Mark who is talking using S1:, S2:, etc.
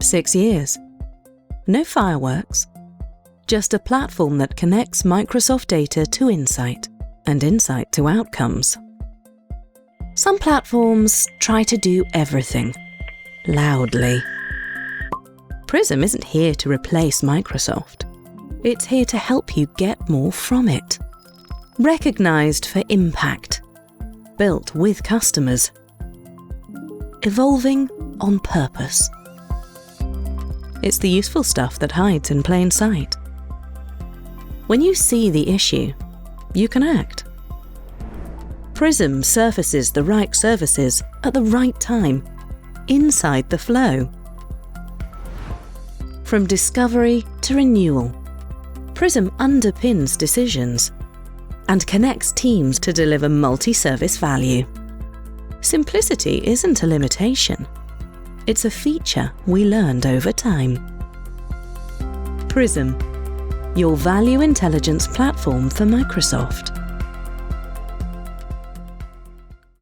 S1: 6 years. No fireworks, just a platform that connects Microsoft data to insight and insight to outcomes. Some platforms try to do everything, loudly. Prism isn't here to replace Microsoft. It's here to help you get more from it. Recognized for impact, built with customers, evolving on purpose. It's the useful stuff that hides in plain sight. When you see the issue, you can act. Prism surfaces the right services at the right time, inside the flow. From discovery to renewal, Prism underpins decisions and connects teams to deliver multi-service value. Simplicity isn't a limitation. It's a feature we learned over time. Prism, your value intelligence platform for Microsoft.